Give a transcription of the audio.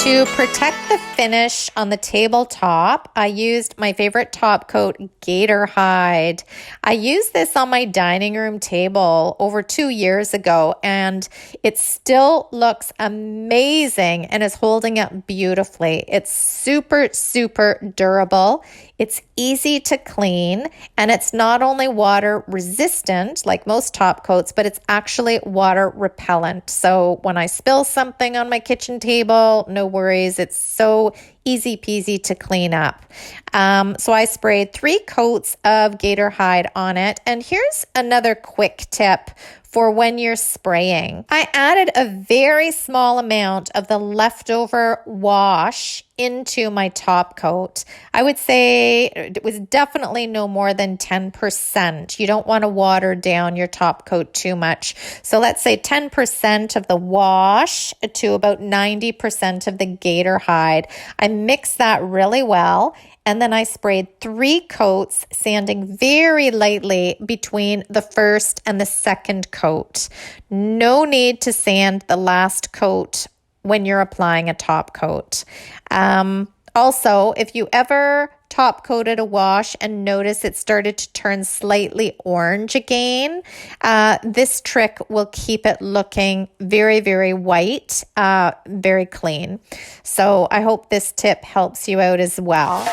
To protect the finish on the tabletop, I used my favorite Topcoat gator hide. I used this on my dining room table over 2 years ago, and it still looks amazing and is holding up beautifully. It's super, super durable. It's easy to clean, and it's not only water resistant like most top coats, but it's actually water repellent. So when I spill something on my kitchen table, no worries. It's so easy peasy to clean up. So I sprayed 3 coats of gator hide on it. And here's another quick tip for when you're spraying. I added a very small amount of the leftover wash into my top coat. I would say it was definitely no more than 10%. You don't want to water down your top coat too much. So let's say 10% of the wash to about 90% of the gator hide. I mixed that really well. And then I sprayed 3 coats, sanding very lightly between the first and the second coat. No need to sand the last coat when you're applying a top coat. Also, if you ever top coated a wash and notice it started to turn slightly orange again, this trick will keep it looking very, very white, very clean. So I hope this tip helps you out as well.